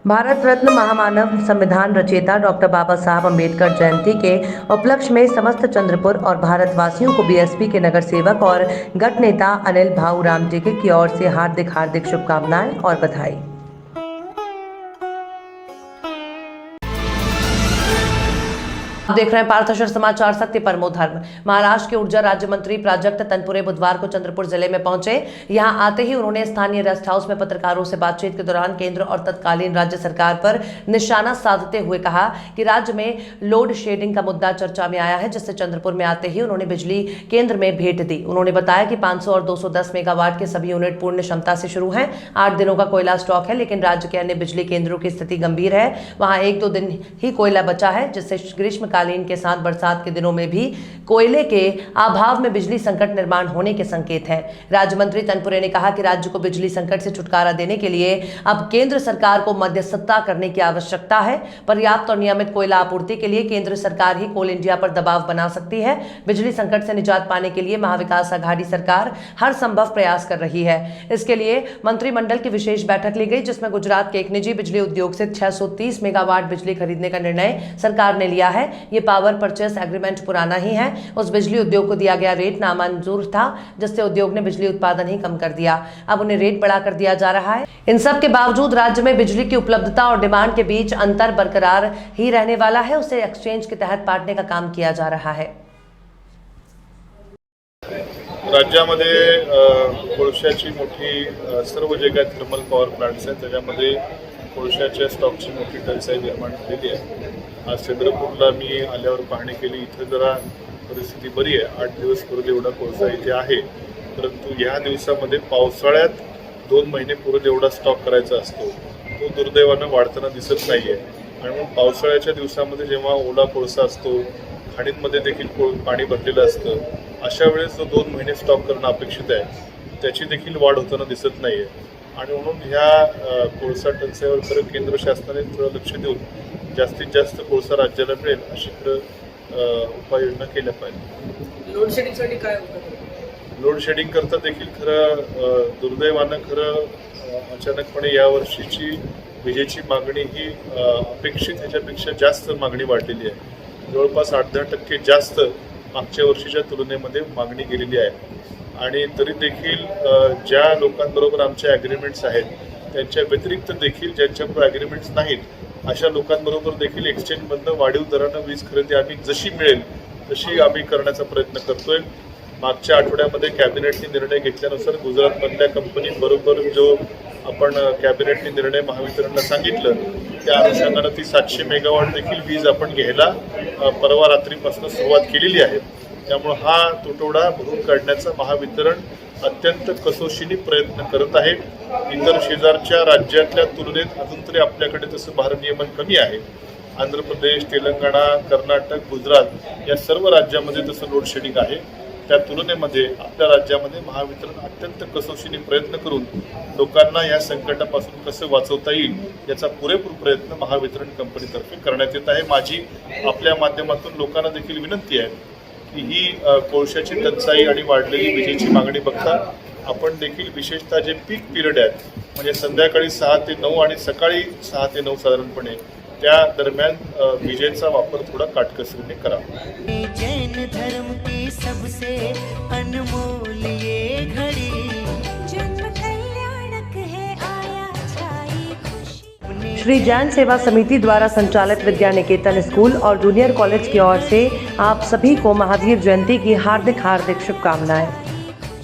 भारत रत्न महामानव संविधान रचयिता डॉक्टर बाबा साहब अम्बेडकर जयंती के उपलक्ष्य में समस्त चंद्रपुर और भारतवासियों को बीएसपी के नगर सेवक और गट नेता अनिल भाऊ राम टेके की ओर से हार्दिक शुभकामनाएं और बधाई। आप देख रहे हैं पार्थशर समाचार। सत्य परमो धर्म। महाराष्ट्र के ऊर्जा राज्य मंत्री प्राजक्त तनपुरे बुधवार को चंद्रपुर जिले में पहुंचे। यहां आते ही उन्होंने स्थानीय रेस्ट हाउस में पत्रकारों से बातचीत के दौरान केंद्र और तत्कालीन राज्य सरकार पर निशाना साधते हुए कहा कि राज्य में लोड शेडिंग का मुद्दा चर्चा में आया है, जिससे चंद्रपुर में आते ही उन्होंने बिजली केंद्र में भेंट दी। उन्होंने बताया कि 500 और 210 मेगावाट के सभी यूनिट पूर्ण क्षमता से शुरू हैं। 8 दिनों का कोयला स्टॉक है, लेकिन राज्य के अन्य बिजली केंद्रों की स्थिति गंभीर है। वहां 1-2 दिन ही कोयला बचा है, जिससे ग्रीष्मकालीन के साथ बरसात के दिनों में भी कोयले के अभाव में बिजली संकट निर्माण होने के संकेत हैं। राज्य मंत्री तनपुरे ने कहा कि राज्य को बिजली संकट से छुटकारा देने के लिए अब केंद्र सरकार को मध्यस्थता करने की आवश्यकता है। पर्याप्त और नियमित कोयला आपूर्ति के लिए केंद्र सरकार ही कोल इंडिया पर दबाव बना सकती है। बिजली संकट से निजात पाने के लिए महाविकास आघाड़ी सरकार हर संभव प्रयास कर रही है। इसके लिए मंत्रिमंडल की विशेष बैठक ली गई, जिसमें गुजरात के एक निजी बिजली उद्योग से 630 मेगावाट बिजली खरीदने का निर्णय सरकार ने लिया है। ये पावर परचेस एग्रीमेंट पुराना ही है। उस बिजली उद्योग को दिया गया रेट नामंजूर था, जिससे उद्योग ने बिजली उत्पादन ही कम कर दिया। अब उन्हें रेट बढ़ाकर दिया जा रहा है। इन सब के बावजूद राज्य में बिजली की उपलब्धता और डिमांड के बीच अंतर बरकरार ही रहने वाला है। उसे एक्सचेंज के तहत बांटने का काम किया जा रहा है। राज्यामध्ये कोळशाची मोठी सर्व जे काही थर्मल पॉवर प्लांट्स आहेत त्याच्यामध्ये कोळशाच्या स्टॉकची मोठी टंचाई निर्माण झालेली आहे। आज चंद्रपूरला मी आल्यावर पाहणी केली। इथे जरा परिस्थिती बरी आहे। 8 दिवस पुरेल एवढा कोळसा इथे आहे, परंतु ह्या दिवसामध्ये पावसाळ्यात 2 महिने पुरेल एवढा स्टॉक करायचा असतो, तो दुर्दैवानं वाढताना दिसत नाहीये। आणि मग पावसाळ्याच्या दिवसामध्ये जेव्हा ओला कोळसा असतो, खाणींमध्ये देखील पाणी भरलेलं असतं, अशा वेळेस जो 2 महिने स्टॉक करणं अपेक्षित आहे त्याची देखील वाढ होताना दिसत नाहीये। आणि म्हणून ह्या कोळसा टंचाईवर खरं केंद्र शासनाने थोडं लक्ष देऊन जास्तीत जास्त कोळसा राज्याला मिळेल अशी उपाययोजना केल्या पाहिजे। लोड शेडिंगसाठी काय लोड शेडिंग करता देखील खरं दुर्दैवानं अचानकपणे या वर्षीची विजेची मागणी ही अपेक्षित ह्याच्यापेक्षा जास्त मागणी वाढलेली आहे। जवळपास 8-10% जास्त मागच्या वर्षीच्या तुलनेमध्ये मागणी गेलेली आहे। आणि तरी देखील ज्या लोकांबरोबर आमचे ॲग्रीमेंट्स आहेत त्यांच्या व्यतिरिक्त देखील ज्यांच्याबरोबर ॲग्रीमेंट्स नाहीत अशा लोकांबरोबर देखील एक्सचेंजमधनं वाढीव दरानं वीज खरेदी आम्ही जशी मिळेल तशी आम्ही करण्याचा प्रयत्न करतोय। मागच्या आठवड्यामध्ये कॅबिनेटने निर्णय घेतल्यानुसार गुजरातमधल्या कंपनीबरोबर जो आपण कॅबिनेटने निर्णय महावितरणला सांगितलं त्या अनुषंगानं ती 700 मेगावॉट देखील वीज आपण घ्यायला परवा रात्रीपासून सुरुवात केलेली आहे। त्यामुळे हा तुटवडा भरून काढण्याचा महावितरण अत्यंत कसोशीने प्रयत्न करत आहे। इतर शेजारच्या राज्यातल्या तुलनेत अजून तरी आपल्याकडे तसं भारनियमन कमी आहे। आंध्र प्रदेश, तेलंगणा, कर्नाटक, गुजरात या सर्व राज्यामध्ये तसं लोड शेडिंग आहे। त्या तुलनेमध्ये आपल्या राज्यामध्ये महावितरण अत्यंत कसोशीने प्रयत्न करून लोकांना या संकटापासून कसं वाचवता येईल याचा पुरेपूर प्रयत्न महावितरण कंपनीतर्फे करण्यात येत आहे। माझी आपल्या माध्यमातून लोकांना देखील विनंती आहे की ही कोळशाची टंचाई आणि वाढलेली विजेची मागणी बघता आपण देखील विशेषतः जे पीक पिरियड आहेत म्हणजे संध्याकाळी 6 ते 9 आणि सकाळी 6 ते 9 साधारणपणे त्या दरम्यान विजेचा वापर थोडा काटकसरीने करावा। जैन धर्म की सबसे अनमोल ये घड़ी जन्म कल्याणक है आया छाई खुशी। श्री जैन सेवा समिति द्वारा संचालित विद्या निकेतन स्कूल और जूनियर कॉलेज की ओर से आप सभी को महावीर जयंती की हार्दिक शुभकामनाएं।